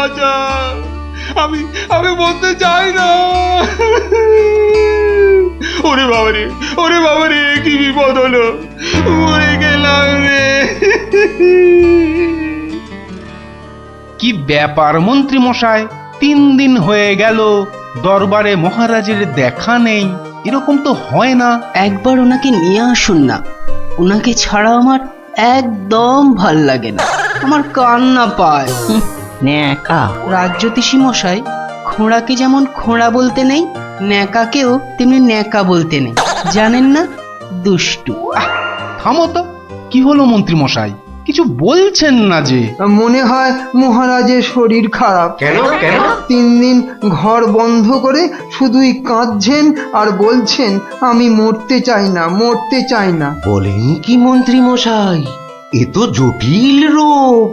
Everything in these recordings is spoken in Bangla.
বাঁচা। আমি আমি বলতে চাই না। ওরে বাবারে কি বিপদ হলো, মরে গেলাম রে। কি ব্যাপার মন্ত্রী মশাই, 3 দিন হয়ে গেল দরবারে মহারাজের দেখা নেই। এরকম তো হয় না। একবার ওনাকে নিয়ে আসুন না, ওনাকে ছাড়া আমার একদম ভাল লাগে না, আমার কান্না পায়। ন্যাকা রাজজ্যোতিষী মশাই, খোঁড়াকে যেমন খোঁড়া বলতে নেই, ন্যাকাকেও তেমনি ন্যাকা বলতে নেই, জানেন না? দুষ্টু। থামো তো, কি হলো মন্ত্রী মশাই, কিছু বলছেন না যে? মনে হয় মহারাজের শরীর খারাপ। কেন? 3 দিন ঘর বন্ধ করে শুধুই কাঁদছেন আর বলছেন আমি মরতে চাই না। বলেন কি মন্ত্রী মশাই, এ তো জটিল রোগ।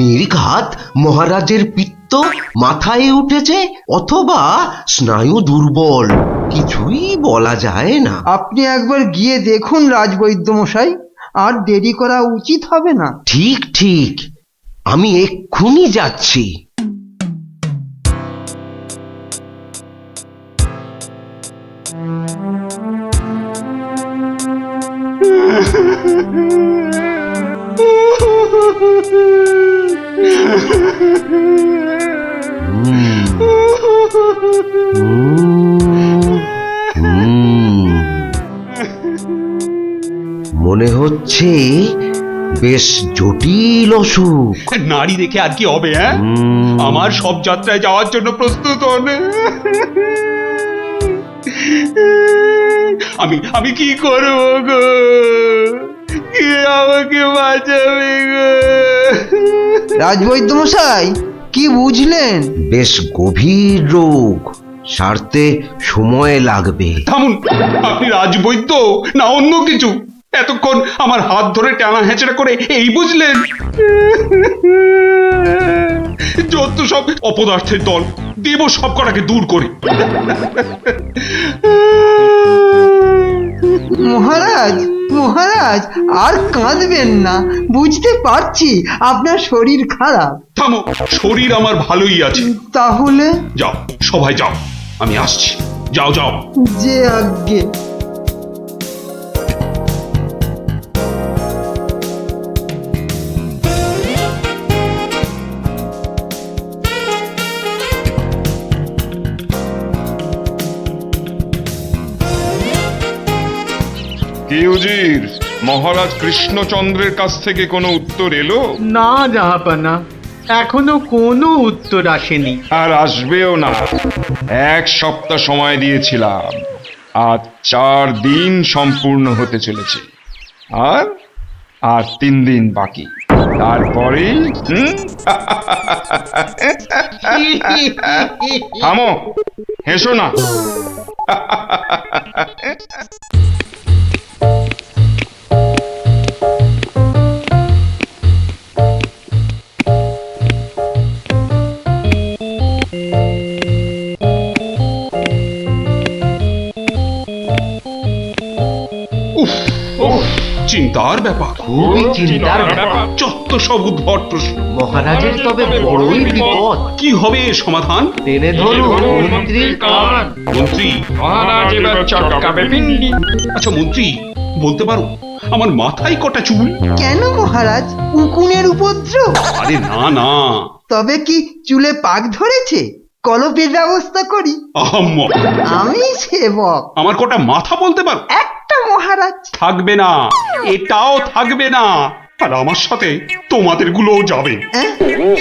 নির্ঘাত মহারাজের পিত্ত মাথায় উঠেছে, অথবা স্নায়ু দুর্বল, কিছুই বলা যায় না। আপনি একবার গিয়ে দেখুন রাজবৈদ্য মশাই, আর দেরি করা উচিত হবে না। ঠিক, আমি এক্ষুনি যাচ্ছি। মনে হচ্ছে বেশ জটিল অসুখ। নারী দেখে আর কি হবে? হ্যাঁ, আমার সব যাত্রায় যাওয়ার জন্য প্রস্তুত হন। আমি কি করবো গো? কে আমাকে বাঁচাবে গো? রাজবৈদ্য মশাই, কি বুঝলেন? বেশ গভীর রোগ, সারতে সময় লাগবে। থামুন, আপনি রাজবৈদ্য না অন্য কিছু? এতক্ষণ আমার হাত ধরে টানা হেঁচড়া করে এই বুঝলেন? যত সব অপদার্থের দল, দেব সব কটাকে দূর করে। মহারাজ আর কাঁদবেন না, বুঝতে পারছি আপনার শরীর খারাপ। থামো, শরীর আমার ভালোই আছে। তাহলে যাও, সবাই যাও, আমি আসছি। যাও। যে আজ্ঞে। কি উজির, মহারাজ কৃষ্ণচন্দ্রের কাছ থেকে কোনো উত্তর এলো? না জাহাপানা, এখনো কোনো উত্তর আসেনি। আর আসবেও না। 1 সপ্তাহ সময় দিয়েছিলাম, আজ 4 দিন সম্পূর্ণ হতে চলেছে, আর 3 দিন বাকি। তারপরেই থামো, হেসো না। চিন্তার ব্যাপার, খুবই চিন্তার ব্যাপার। যত সব উদ্ভট প্রশ্ন। মহারাজের তবে বড়ই বিপদ। কি হবে এর সমাধান? টেনে ধরুন মন্ত্রীর কান। মন্ত্রী? আচ্ছা মন্ত্রী, বলতে পারো আমার মাথায় কটা চুল? কেন মহারাজ, উকুনের উপদ্রব? আরে না। তবে কি চুলে পাক ধরেছে? কলপের ব্যবস্থা করি। আহাম্মক। আমি সেবক। আমার কটা মাথা বলতে পারো? একটা মহারাজ। থাকবে না, এটাও থাকবে না। আর আমার সাথে তোমাদের গুলোও যাবে।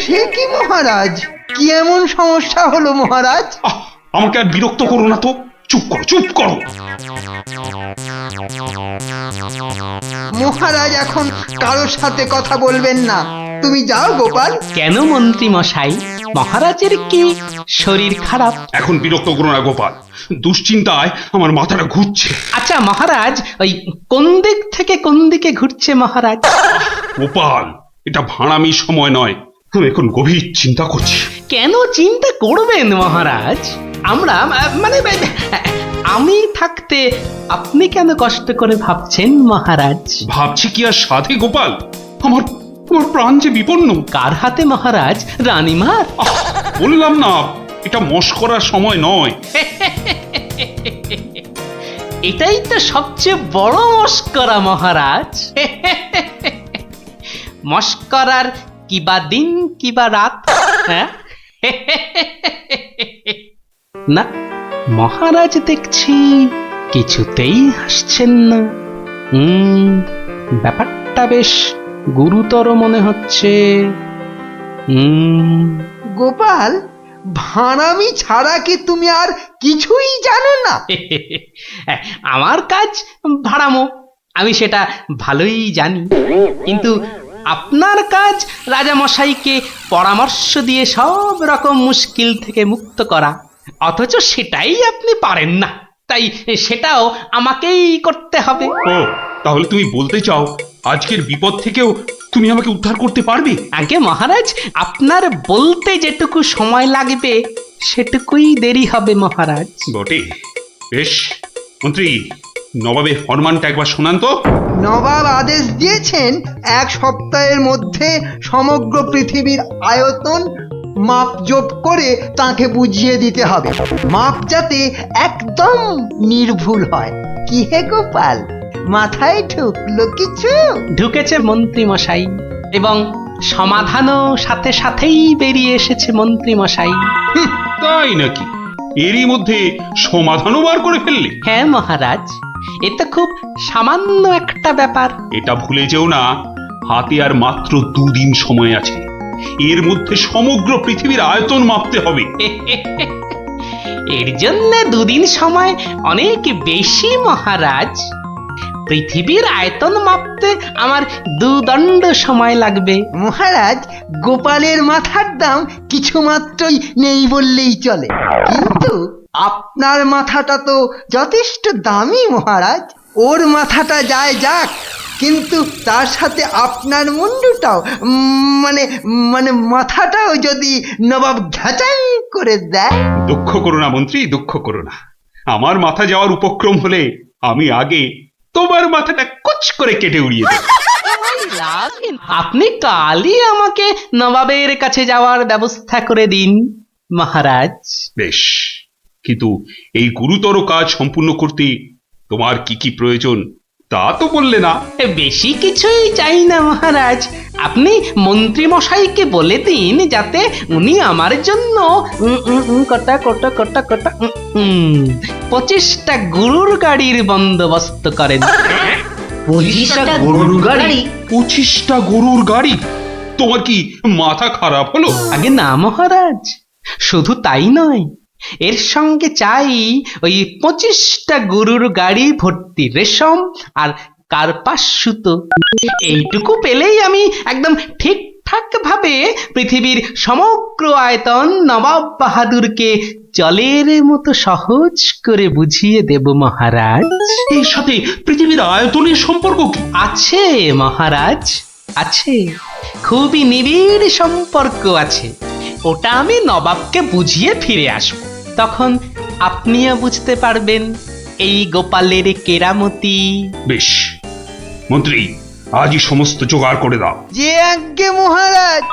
সে কি মহারাজ, কি এমন সমস্যা হলো মহারাজ? আমাকে আর বিরক্ত করো না তো, চুপ করো। মহারাজ এখন কারোর সাথে কথা বলবেন না, তুমি যাও গোপাল। কেন মন্ত্রী মশাই, মহারাজের কি শরীর খারাপ? এখন বিরক্ত করো না গোপাল, দুশ্চিন্তায় আমার মাথাটা ঘুরছে। আচ্ছা মহারাজ, ওই কোন দিক থেকে কোন দিকে ঘুরছে মহারাজ? গোপাল, এটা ভাঁড়ামি সময় নয়, আমি এখন গভীর চিন্তা করছি। কেন চিন্তা করবেন মহারাজ? আমরা মানে আমি থাকতে আপনি কেন কষ্ট করে ভাবছেন মহারাজ? ভাবছি কি আর সাধে গোপাল? তোমার প্রাণ যে বিপন্ন। কার হাতে মহারাজ? রানীমার? বললাম না, এটা মশকরার সময় নয়। এটাই তো সবচেয়ে বড় মস্করা মহারাজ। মস্করার কিবা দিন কিবা রাত, হ্যাঁ? না, মহারাজ দেখছি কিছুতেই হাসছেন না। ব্যাপারটা বেশ গুরুতর মনে হচ্ছে। গোপাল, ভাঁড়ামি ছাড়া কি তুমি আর কিছুই জানো না? আমার কাজ ভাড়ামো, আমি সেটা ভালোই জানি। কিন্তু আপনার কাজ রাজামশাইকে পরামর্শ দিয়ে সব রকম মুশকিল থেকে মুক্ত করা, অথচ সেটাই আপনি পারেন না। তাই সেটাও আমাকেই করতে হবে। ও, তাহলে তুমি বলতে চাও আজকের বিপদ থেকেও তুমি আমাকে উদ্ধার করতে পারবে? আগে মহারাজ, আপনার বলতে যেটুকু সময় লাগবে সেটুকুই দেরি হবে মহারাজ। বটে, বেশ। মন্ত্রী, নবাবের ফরমানটা একবার শোনান তো। নবাব আদেশ দিয়েছেন 1 সপ্তাহের মধ্যে সমগ্র পৃথিবীর আয়তন মাপজোপ করে তাকে বুঝিয়ে দিতে হবে। মাপ যাতে একদম নির্ভুল হয়। কি হে গোপাল, মাথায় ঢুকলো কিছু? ঢুকেছে মন্ত্রী মশাই, এবং সমাধানও সাথে সাথেই বেরিয়ে এসেছে মন্ত্রী মশাই। তাই নাকি? এরই মধ্যে সমাধানও বার করে ফেললে? হ্যাঁ মহারাজ, এ তো খুব সামান্য একটা ব্যাপার। এটা ভুলে যেও না, হাতে আর মাত্র 2 দিন সময় আছে। এর মধ্যে সমগ্র পৃথিবীর আয়তন মাপতে হবে। এর জন্য 2 দিন সময় অনেক বেশি মহারাজ। পৃথিবীর আয়তন মাপতে আমার 2 দণ্ড সময় লাগবে। মহারাজ, গোপালের মাথার দাম কিছু মাত্রই নেই বললেই চলে, কিন্তু আপনার মাথাটা তো যথেষ্ট দামি মহারাজ। ওর মাথাটা যায় যাক, কিন্তু তার সাথে আপনার মুন্ডুটাও, মানে মানে মাথাটাও যদি নবাব ঘাচাই করে দেয়। দুঃখ করো না মন্ত্রী, দুঃখ করো না। আমার মাথা যাওয়ার উপক্রম হলে আমি আগে তোমার মাথাটা কুচ করে কেটে উড়িয়ে দেব। আপনি কালই আমাকে নবাবের কাছে যাওয়ার ব্যবস্থা করে দিন মহারাজ। বেশ, কিন্তু এই গুরুতর কাজ সম্পূর্ণ করতে তোমার কি কি প্রয়োজন তা তো বললে না। বেশি কিছুই চাই না মহারাজ। আপনি মন্ত্রী মশাইকে বলে দিন যাতে উনি আমার জন্য কটা 25টা গরুর গাড়ির বন্দোবস্ত করেন। 25টা গরুর গাড়ি? 25টা গরুর গাড়ি? তোমার কি মাথা খারাপ হলো? আগে না মহারাজ, শুধু তাই নয়, এর সঙ্গে চাই ওই 25টা গরুর গাড়ি ভর্তি রেশম আর কার্পাস সুতো। এইটুকু পেলেই আমি একদম ঠিকঠাক ভাবে পৃথিবীর সমগ্র আয়তন নবাব বাহাদুরকে জলের মতো সহজ করে বুঝিয়ে দেব মহারাজ। এর সাথে পৃথিবীর আয়তনের সম্পর্ক কি? আছে মহারাজ, আছে, খুবই নিবিড় সম্পর্ক আছে। ওটা আমি নবাবকে বুঝিয়ে ফিরে আসব, তখন আপনিও বুঝতে পারবেন এই গোপালের কেরামতি। বেশ মন্ত্রী, আজই সমস্ত জোগাড় করে দাও। যে আজ্ঞে মহারাজ।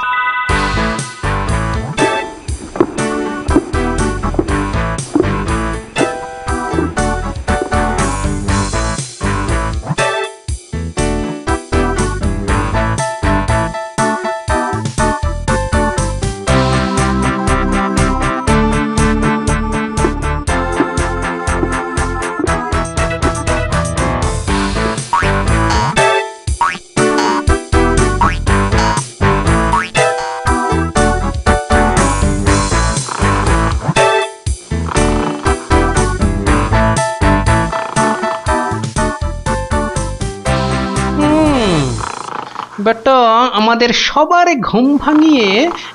বেটা আমাদের সবার ঘুম ভাঙিয়ে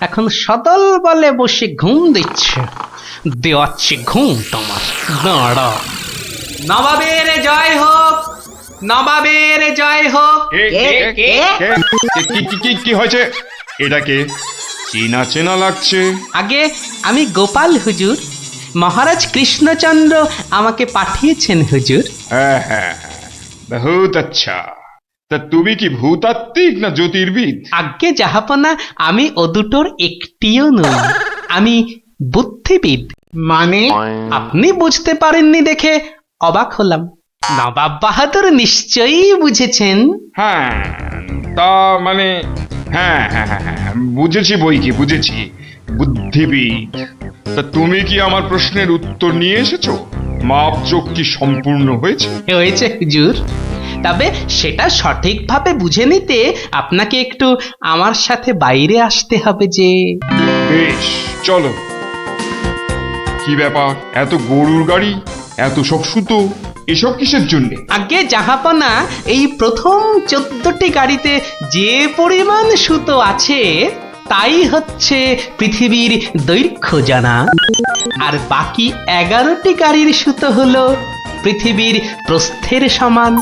এখন সদল বলে বসে ঘুম দিচ্ছে। দেওয়াচ্ছে ঘুম তোমার, দাঁড়া। নবাবের জয় হোক, নবাবের জয় হোক। কি হয়েছে? এটাকে চেনা চেনা লাগছে। আগে আমি গোপাল হুজুর, মহারাজ কৃষ্ণচন্দ্র আমাকে পাঠিয়েছেন হুজুর। হ্যাঁ হ্যাঁ হ্যাঁ, বহুত আচ্ছা। তা তুমি কি ভূতাত্ত্বিক না জ্যোতির্বিদ? আজ্ঞে জাহাপনা, আমি ও দুটোর একটিও নই। আমি বুদ্ধিবিদ। মানে আপনি বুঝতে পারেননি দেখে অবাক হলাম। নবাব বাহাদুর নিশ্চয়ই বুঝেছেন। হ্যাঁ, তা মানে হ্যাঁ হ্যাঁ হ্যাঁ হ্যাঁ, বুঝেছি বই কি, বুঝেছি। বুদ্ধিবিদ। তা তুমি কি আমার প্রশ্নের উত্তর নিয়ে এসেছো? মাপজোক কি সম্পূর্ণ হয়েছে? হয়েছে হুজুর, তবে সেটা সঠিকভাবে বুঝে নিতে আপনাকে একটু আমার সাথে বাইরে আসতে হবে যে। বেশ, চলো। কি ব্যাপার, এত গরুর গাড়ি, এত সব সুতো, এসব কিসের জন্যে? আগে জাহাপনা, এই প্রথম 14টি গাড়িতে যে পরিমাণ সুতো আছে তাই হচ্ছে পৃথিবীর দৈর্ঘ্য জানা, আর বাকি 11টি গাড়ির সুতো হলো পৃথিবীর প্রস্থের সমান।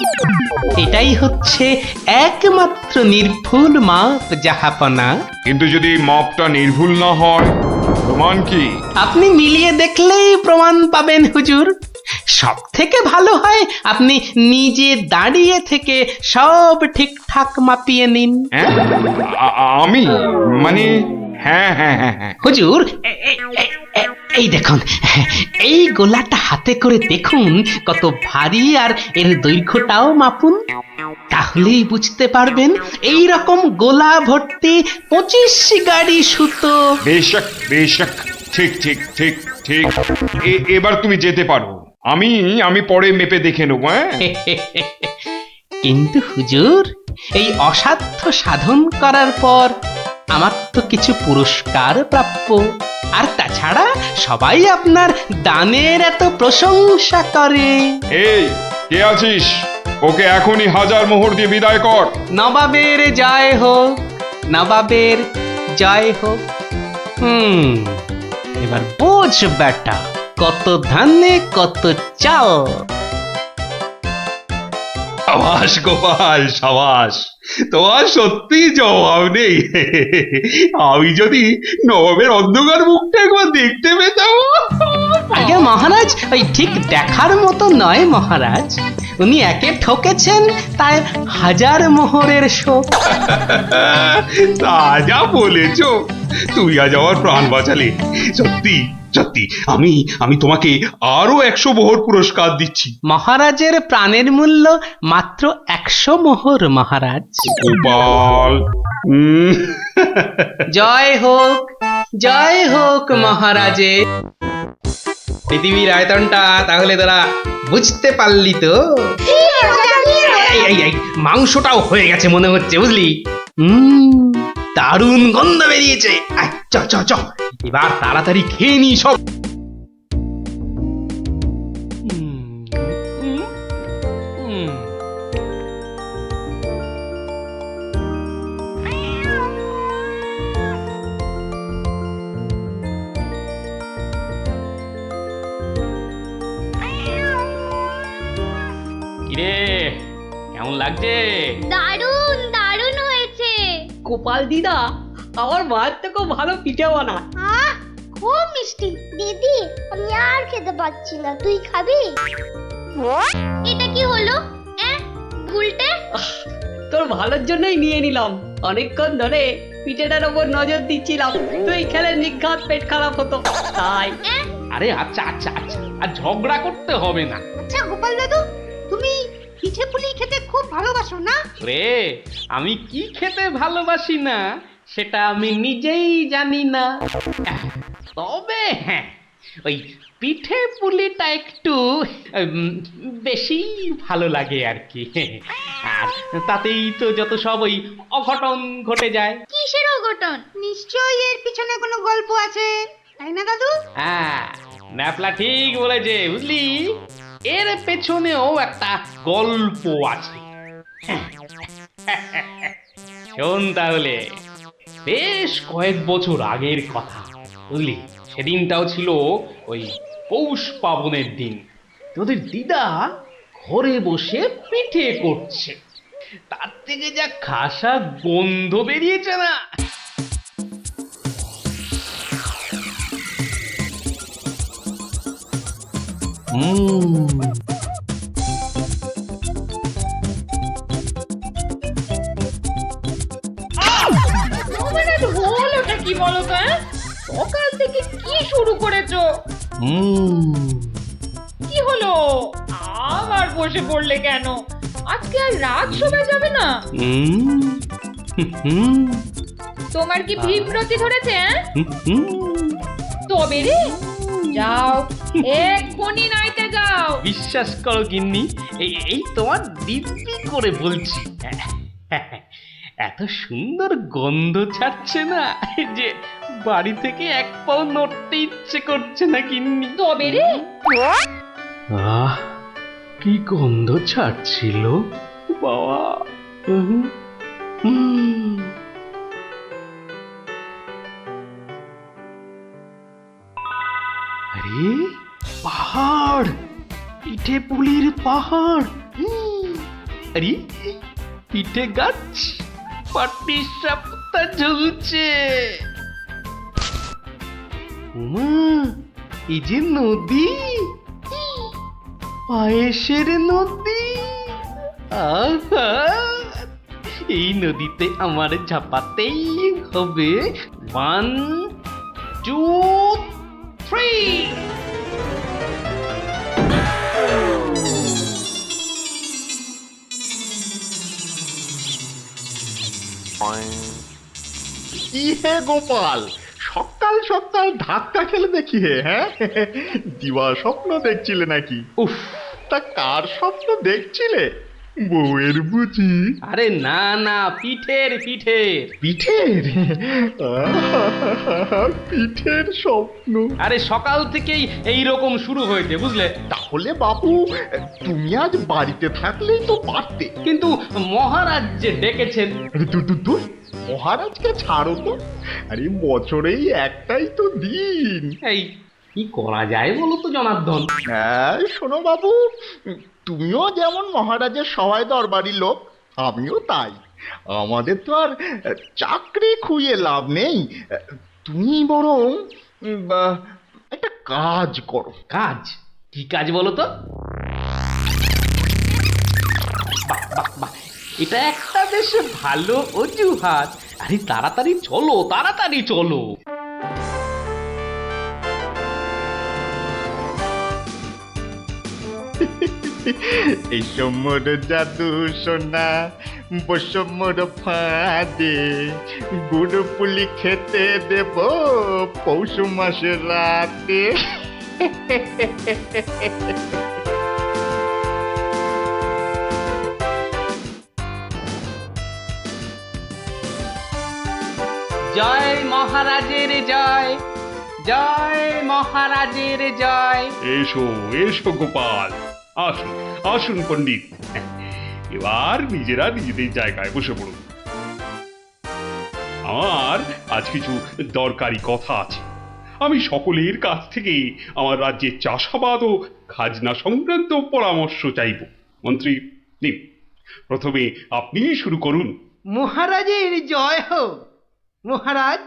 এটাই হচ্ছে একমাত্র নির্ভুল মাপ জাহাপনা। কিন্তু যদি মাপটা নির্ভুল না হয়, প্রমাণ কি? আপনি মিলিয়ে দেখলেই প্রমাণ পাবেন হুজুর। সব থেকে ভালো হয় আপনি নিজে দাঁড়িয়ে থেকে সব ঠিকঠাক মাপিয়ে নিন। হ্যাঁ, আমি মানে হ্যাঁ হ্যাঁ হ্যাঁ হ্যাঁ। হুজুর, এই দেখুন, এই গোলাটা হাতে করে দেখুন কত ভারী, আর এর দৈর্ঘ্যটাও মাপুন। তাহলেই বুঝতে পারবেন এই রকম গোলা ভর্তি 25 গাড়ি সুতো। বেশক বেশক, ঠিক ঠিক ঠিক ঠিক। এবার তুমি যেতে পারো। আমি পরে মেপে দেখে নেবো। হ্যাঁ, কিন্তু হুজুর, এই অসাধ্য সাধন করার পর আমার তো কিছু পুরস্কার প্রাপ্য। আর তাছাড়া সবাই আপনার দানের এত প্রশংসা করে। এই কে আছিস? ওকে এখনই 1000 মোহর দিয়ে বিদায় কর। নবাবের জয় হোক, নবাবের জয় হোক। এবার বোঝ বেটা, কত ধানে কত চাল। সাবাস গোপাল, সাবাস, তোমার সত্যি জবাব নেই। আমি যদি নবাবের অন্ধকার মুখটা একবার দেখতে পেতাম। আগে মহারাজ, ওই ঠিক দেখার মতো নয় মহারাজ। উনি একে ঠকেছেন, তাই 1000 মোহরের শোক। তা যা বলেছ, তুমি আজ আমার প্রাণ বাঁচালে। সত্যি সত্যি, আমি তোমাকে আরো 100 মোহর পুরস্কার দিচ্ছি। মহারাজের প্রাণের মূল্য মাত্র 100 মোহর মহারাজ। গোপাল, জয় হোক, জয় হোক মহারাজের। পৃথিবীর আয়তনটা তাহলে তোরা বুঝতে পারলি তো? এই মাংসটাও হয়ে গেছে মনে হচ্ছে, বুঝলি? দারুণ গন্ধ বেরিয়েছে। চ চ চ, এবার তাড়াতাড়ি খেয়ে নি সব। কিরে, কেমন লাগছে? দারুণ দারুণ হয়েছে। গোপাল দিদা, আমার মায়ের থেকেও ভালো পিঠে বানায়। আহ, খুব মিষ্টি। দিদি, আমি আর খেতে পাচ্ছি না, তুই খাবি? এটা কি হলো? উল্টে? তোর ভালোর জন্যই নিয়ে নিলাম। অনেকক্ষণ ধরে পিঠেটার ওপর নজর দিচ্ছিলাম, তুই খেলে নিঘাত পেট খারাপ হতো তাই। আরে আচ্ছা আচ্ছা আচ্ছা, আর ঝগড়া করতে হবে না। আচ্ছা গোপাল দাদু, তুমি পিঠে পুলি খেতে খুব ভালোবাসো না? রে, আমি কি খেতে ভালোবাসি না সেটা আমি নিজেই জানি না। তবে হ্যাঁ, ওই পিঠে পুলিটা একটু বেশি ভালো লাগে আর কি। আর তাতেই তো যত সব ওই অঘটন ঘটে যায়। কিসের অঘটন? নিশ্চয়ই এর পিছনে কোনো গল্প আছে, তাই না দাদু? হ্যাঁ, ন্যাপলা ঠিক বলেছে, বুঝলি? এর পেছনেও একটা গল্প আছে। শোন তাহলে, বেশ কয়েক বছর আগের কথা, বুঝলি? সেদিনটাও ছিল ওই পৌষ পাবনের দিন। তোদের দিদা ঘরে বসে পিঠে করছে, তার থেকে যা খাসা গন্ধ বেরিয়েছে না। কি বলো তো? সকাল থেকে কি শুরু করেছো? কি হলো? আবার বসে পড়লে কেন? আজকে আর রাত শোভা যাবে না? তোমার কি বিব্রতি ধরেছে? তবে রে, যাও এক্ষুনি নাইতে যাও। বিশ্বাস করো গিন্নি, এই তোমার দিব্যি করে বলছি, এত সুন্দর গন্ধ ছাড়ছে না যে বাড়ি থেকে এক পাও নড়তে ইচ্ছে করছে না গিন্নি। তবে রে, আহ, কি গন্ধ ছাড়ছিল বাবা। আরে পাহাড়, পিঠে পুলির পাহাড়। আরে পিঠে গাছ, পাটি সাপটা ঝুলছে। উমা, এই যে নদী, পায়েসের নদী। আহা, এই নদীতে আমার ঝাপাতেই হবে। 1, 2, 3। কি হে গোপাল, সকাল সকাল ধাক্কা খেলে দেখি হে, হ্যাঁ? দিবা স্বপ্ন দেখছিলে নাকি? উফ, তা কার স্বপ্ন দেখছিলে? বউয়ের বুঝি? আরে না না, পিঠের পিঠের পিঠের? পিঠের স্বপ্ন? আরে সকাল থেকেই এই রকম শুরু হয়েছে, বুঝলে? তাহলে বাবু, তুমি আজ বাড়িতে থাকলেই তো পারতে। কিন্তু মহারাজ যে ডেকেছেন। আরে তুই মহারাজকে ছাড়ো তো, আরে বছরেই একটাই তো দিন। এই কি করা যায় বলো তো জনার্দন? হ্যাঁ শোনো বাবু, তুমিও যেমন মহারাজের সহায় দরবারি লোক, আমিও তাই। আমাদের তো আর চাকরি খুইয়ে লাভ নেই। তুমি বরং একটা কাজ করো। কাজ? কি কাজ বলো তো? বাহ বাহ বাহ, এটা একটা বেশ ভালো অজুহাত। আরে তাড়াতাড়ি চলো, তাড়াতাড়ি চলো। এই সমর জাদু সোনা বসমর ফাঁদে, গুড় পুলি খেতে দেব পৌষ মাসের রাতে। জয় মহারাজের জয়, জয় মহারাজের জয়। এসো এসো গোপাল, আসুন আসুন পণ্ডিত, এবার নিজেরা নিজেদের জায়গায় বসে পড়ুন। আমার আজ কিছু দরকারি কথা আছে। আমি সকলের কাছ থেকে আমার রাজ্যের চাষাবাদ ও খাজনা সংক্রান্ত পরামর্শ চাইব। মন্ত্রী নিন, প্রথমে আপনি শুরু করুন। মহারাজের জয় হোক। মহারাজ,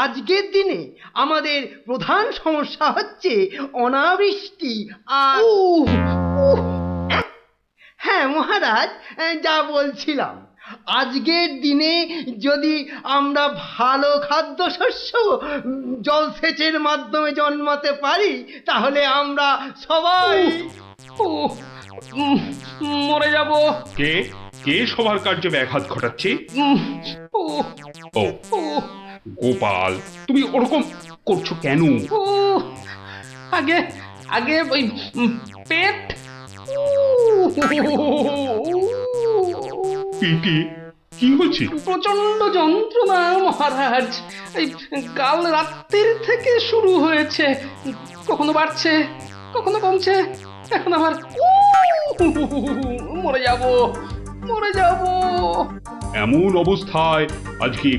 আজকের দিনে আমাদের প্রধান সমস্যা হচ্ছে অনাবৃষ্টি আর হ্যাঁ মহারাজ, যা বলছিলাম, আজকের দিনে যদি আমরা ভালো খাদ্যশস্য জলসেচের মাধ্যমে জন্মাতে পারি, তাহলে আমরা সবাই মরে যাব। কে কে সবার কার্যে ব্যাঘাত ঘটাচ্ছে? ও গোপাল, তুমি ওরকম করছো কেন? আগে আগে ওই পেট। পেটে কি হচ্ছে? প্রচন্ড যন্ত্রণা মহারাজ। এই কাল রাত্রির থেকে শুরু হয়েছে, কখনো বাড়ছে কখনো কমছে, এখন আবার মরে যাব মরে যাব। এমন অবস্থায় আজকে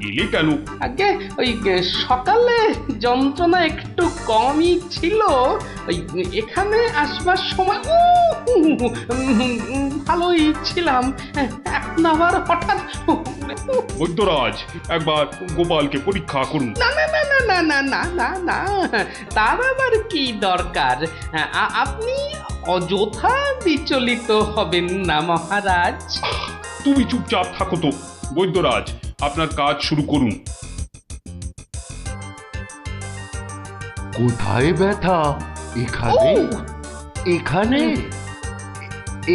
এলে কেন? আগে ওই সকালে যন্ত্রণা একটু কমই ছিল, ওই এখানে আসবার সময় ভালোই ছিলাম, এখন আবার হঠাৎ। বৈদ্যরাজ, একবার গোপালকে পরীক্ষা করুন। না না না না না না না না, তার আবার কি দরকার? আপনি অযথা বিচলিত হবেন না মহারাজ। তুমি চুপচাপ থাকো তো। বৈদ্যরাজ, আপনার কাজ শুরু করুন। কোথায় ব্যথা? এখানে? এখানে?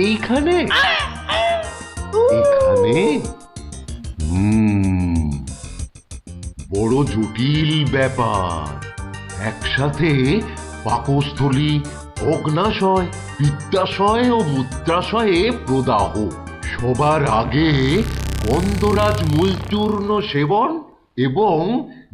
এইখানে? এখানে? বড় জটিল ব্যাপার। একসাথে পাকস্থলী, অগ্নাশয়, পিত্তাশয় ও মূত্রাশয়ে প্রদাহ। সবার আগে গন্ধরাজ মূলচূর্ণ সেবন এবং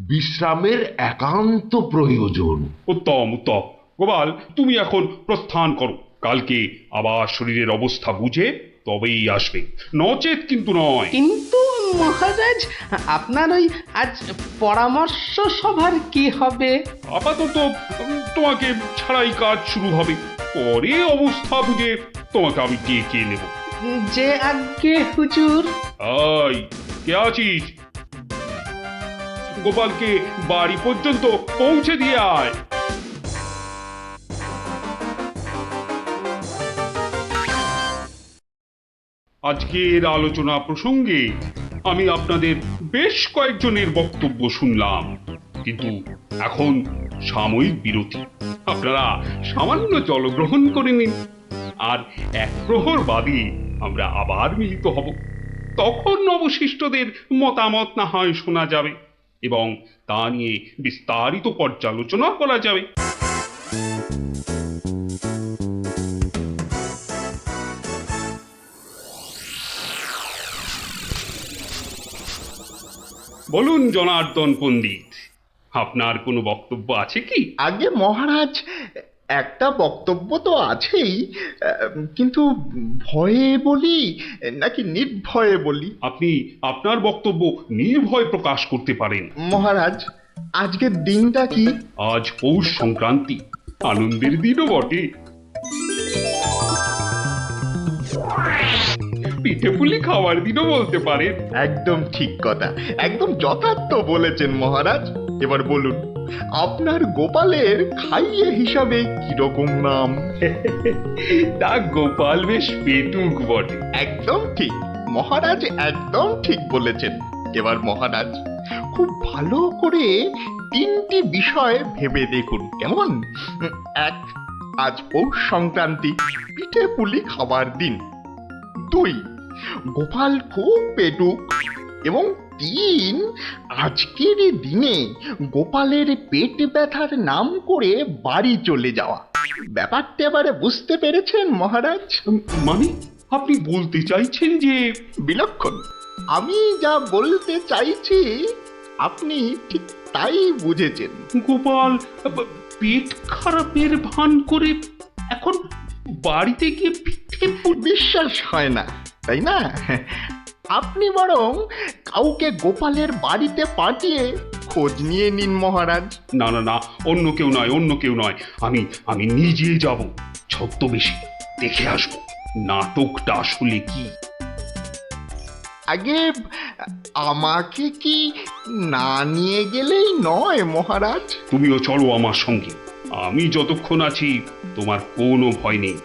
বিশ্রামের একান্ত প্রয়োজন। উত্তম উত্তম। গোপাল, তুমি এখন প্রস্থান করো। কালকে আবার শরীরের অবস্থা বুঝে তবেই আসবে, নচেত কিন্তু নয়। কিন্তু মহারাজ, আপনার ওই আজ পরামর্শ সভার কি হবে? আপাতত তোমাকে ছাড়াই কাজ শুরু হবে, পরে অবস্থা বুঝে তোমাকে আমি ডেকে নেব। যে আজ্ঞে হুজুর। আই, কে আছিস? গোপালকে বাড়ি পর্যন্ত পৌঁছে দিয়ে আয়। আজকের আলোচনা প্রসঙ্গে আমি আপনাদের বেশ কয়েকজনের বক্তব্য শুনলাম, কিন্তু এখন সাময়িক বিরতি। আপনারা সামান্য জলগ্রহণ করে নিন, আর এক প্রহর বাদে আমরা আবার মিলিত হব। তখন অবশিষ্টদের মতামত না হয় শোনা যাবে এবং তা নিয়ে বিস্তারিত পর্যালোচনা করা যাবে। বলুন জনার্দন পণ্ডিত, আপনার কোনো বক্তব্য আছে কি? আগে মহারাজ, একটা বক্তব্য তো আছেই, কিন্তু ভয়ে বলি নাকি নির্ভয়ে বলি? আপনি আপনার বক্তব্য নির্ভয় প্রকাশ করতে পারেন। মহারাজ, আজকের দিনটা কি? আজ পৌষ সংক্রান্তি, আনন্দের দিনও বটে। পিঠে পুলি খাওয়ার দিনও বলতে পারেন। একদম ঠিক কথা, একদম যথার্থ বলেছেন মহারাজ। এবার বলুন, আপনার গোপালের খাইয়ে হিসাবে কিরকম নাম? তা গোপাল বেশ পেটুক বটে। একদম ঠিক মহারাজ, একদম ঠিক বলেছেন। এবার মহারাজ, খুব ভালো করে তিনটি বিষয় ভেবে দেখুন, কেমন? এক, আজ পৌষ সংক্রান্তি, পিঠে পুলি খাবার দিন। দুই, গোপাল খুব পেটুক। এবং তিন, আজকের দিনে গোপালের পেট ব্যথার নাম করে বাড়ি চলে যাওয়া। ব্যাপারটা এবারে বুঝতে পেরেছেন মহারাজ? মানে আপনি বলতে চাইছেন যে? বিলক্ষণ, আমি যা বলতে চাইছি আপনি ঠিক তাই বুঝেছেন। গোপাল পেট খারাপের ভান করে এখন বাড়িতে গিয়ে পিঠে বিশ্বাস হয় না, তাই না? আপনি বরং কাউকে গোপালের বাড়িতে পাঠিয়ে খোঁজ নিয়ে নিন মহারাজ। না না না, অন্য কেউ নয়, অন্য কেউ নয়, আমি নিজে যাব, ছদ্মবেশে দেখে আসবো নাটকটা আসলে কি। আগে আমাকে কি না নিয়ে গেলেই নয় মহারাজ? তুমিও চলো আমার সঙ্গে। আমি যতক্ষণ আছি তোমার কোনো ভয় নেই।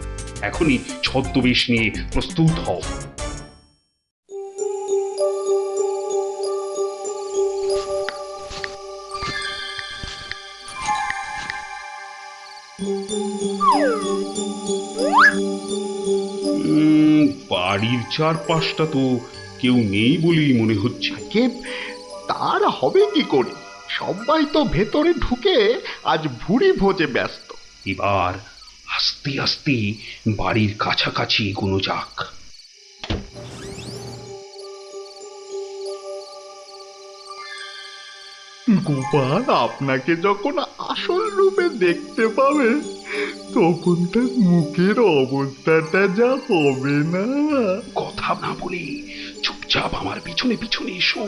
এখনই ছদ্মবেশ নিয়ে প্রস্তুত হও। বাড়ির চারপাশটা তো কেউ নেই বলেই মনে হচ্ছে। তার হবে কি করে? সবাই তো ভেতরে ঢুকে আজ ভুরি ভোজে ব্যস্ত। এবার আস্তে আস্তে বাড়ির কাছাকাছি এগোনো যাক। গোপাল আপনাকে যখন আসল রূপে দেখতে পাবে, তখন তার মুখের অবস্থাটা যা হবে না। কথা না বলে চুপচাপ আমার পিছনে পিছনে এসো।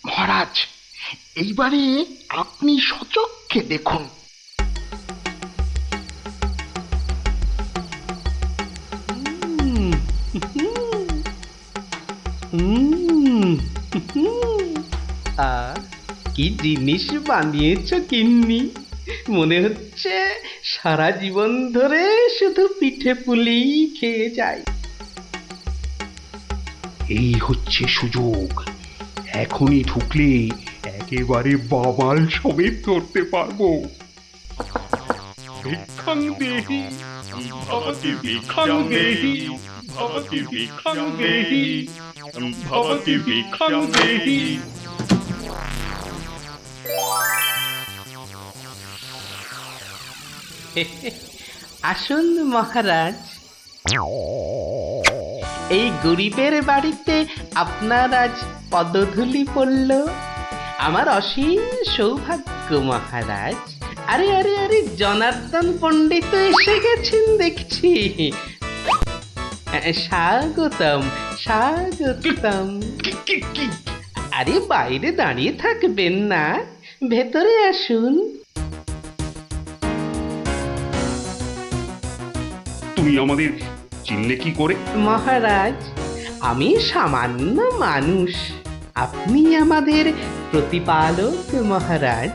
মহারাজ, এইবারে আপনি সচক্ষে দেখুন। কি জিনিস বানিয়েছ গিন্নি! মনে হচ্ছে সারা জীবন ধরে শুধু পিঠে পুলি খেয়ে যাই। এই হচ্ছে সুযোগ, এখনই ঢুকলে একেবারে বাবাল সমেত ধরতে পারবো। ভিক্ষাং দেহি ভবতি ভিক্ষাং দেহি ভবতি ভিক্ষাং দেহি ভবতি ভিক্ষাং দেহি। আসুন মহারাজ, এই গরিবের বাড়িতে আপনার আজ পদধূলি পড়ল, আমার অসীম সৌভাগ্য মহারাজ। আরে আরে আরে, জনার্দন পণ্ডিত এসে গেছেন দেখছি। স্বাগতম স্বাগতম। আরে বাইরে দাঁড়িয়ে থাকবেন না, ভেতরে আসুন। তুমি আমাদের চিনলে কি করে? মহারাজ, আমি সামান্য মানুষ, আপনি আমাদের প্রতিপালক মহারাজ।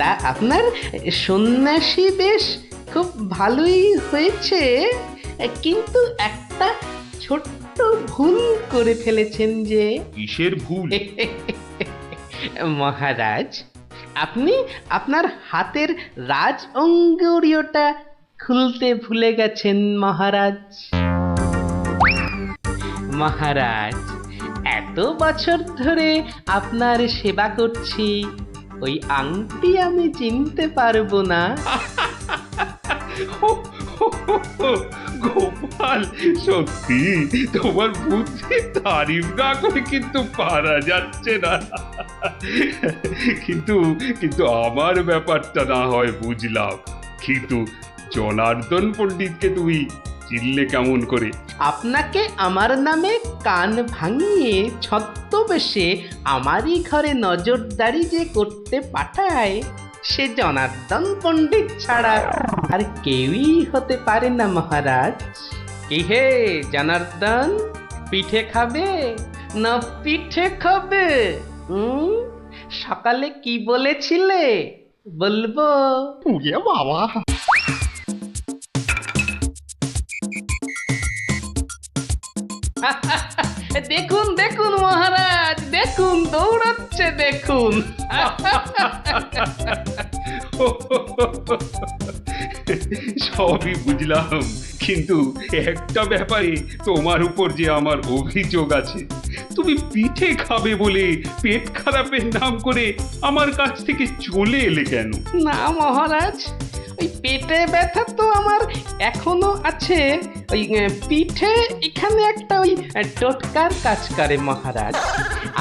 তা আপনার সন্ন্যাসী বেশ খুব ভালোই হয়েছে, কিন্তু একটা ছোট্ট ভুল করে ফেলেছেন যে। কিসের ভুল? মহারাজ, আপনি আপনার হাতের রাজ অঙ্গুরীয়টা খুলতে ভুলে গেছেন মহারাজ। মহারাজ, এত বছর ধরে আপনার সেবা করছি, ওই আংটি আমি চিনতে পারবো না? গোপাল, সত্যি তোমার বুদ্ধি তারিফ না করে কিন্তু পারা যাচ্ছে না। কিন্তু কিন্তু আমার ব্যাপারটা না হয় বুঝলাম, কিন্তু জনার্দন পণ্ডিতকে তুমি চিনলে কেমন করে? আপনাকে আমার নামে কান ভাঙিয়ে ছদ্মবেশে আমারই ঘরে নজরদারি যে করতে পাঠায়, সে জনার্দন পণ্ডিত ছাড়া আর কেউই হতে পারে না মহারাজ। কি হে জনার্দন, পিঠে খাবে না পিঠে খাবে? সকালে কি বলেছিলে বলবো? উড়ে বাবা! দেখুন দেখুন মহারাজ, দেখুন দৌড়াচ্ছে দেখুন। সবই বুঝলাম, কিন্তু একটা ব্যাপারে তোমার উপর যে আমার অভিযোগ আছে। তুমি পিঠে খাবে বলে পেট খারাপের নাম করে আমার কাছ থেকে চলে এলে কেন? না মহারাজ, ওই পেটে ব্যথা তো আমার এখনো আছে। ওই পিঠে এখানে একটা ওই টোটকার কাজ করে মহারাজ।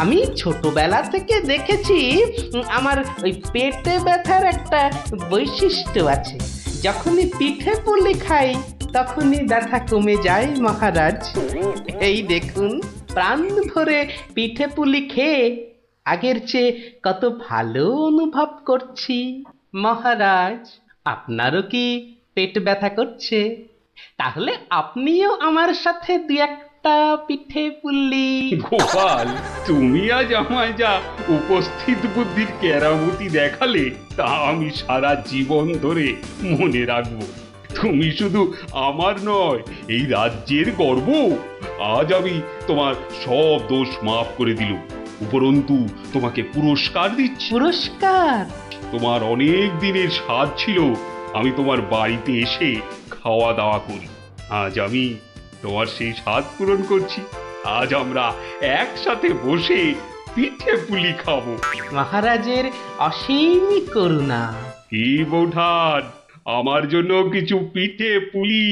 আমি ছোটবেলা থেকে দেখেছি আমার ওই পেটে ব্যথার একটা বৈশিষ্ট্য আছে, যখনই পিঠে পুলি খাই তখনই ব্যথা কমে যায় মহারাজ। এই দেখুন, প্রাণ ভরে পিঠে পুলি খেয়ে আগের চেয়ে কত ভালো অনুভব করছি মহারাজ। আপনারও কি পেট ব্যথা করছে? তাহলে আপনিও আমার সাথে দু একটা পিঠে পুলি। গোপাল, তুমি আজ আমায় যা উপস্থিত বুদ্ধির কেরামতি দেখালে, তা আমি সারা জীবন ধরে মনে রাখবো। তুমি শুধু আমার নয়, এই রাজ্যের গর্ব। আজ আমি তোমার সব দোষ মাফ করে দিলুম, উপরন্তু তোমাকে পুরস্কার দিচ্ছি। পুরস্কার? তোমার অনেক দিনের স্বাদ ছিল আমি তোমার বাড়িতে এসে খাওয়া দাওয়া করি। আজ আমি তোমার সেই স্বাদ পূরণ করছি। আজ আমরা একসাথে বসে পিঠে পুলি খাবো। মহারাজের অসীম করুণা। কি বৌঠান, আমার জন্য কিছু পিঠে পুলি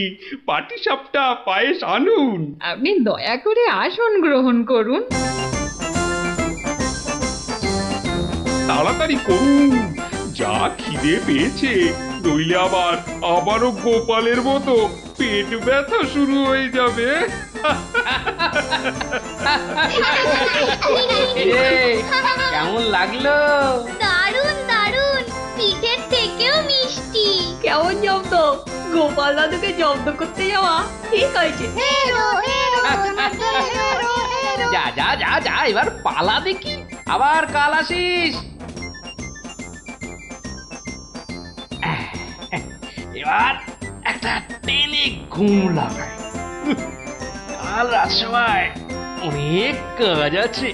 পাটিসাপটা পায়েস আনুন। আপনি দয়া করে আসন গ্রহণ করুন। তাড়াতাড়ি করুন, যা খিদে পেয়েছে, নইলে আবারও গোপালের মতো পেট ব্যথা শুরু হয়ে যাবে। কেমন লাগলো? দারুণ দারুণ, পিঠের থেকেও মিষ্টি। কেমন জব্দ? গোপাল দাদুকে জব্দ করতে যাওয়া ঠিক হয়েছে। যা যা যা যা, এবার পালা দেখি, আবার কাল আসিস। এবার একটা টেনে ঘুম লাগাই। কাল রাজসভায় অনেক কাজ আছে।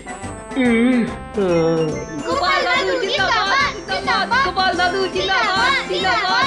গোপাল দাদু জিন্দাবাদ, জিন্দাবাদ, গোপাল দাদু জিন্দাবাদ, জিন্দাবাদ।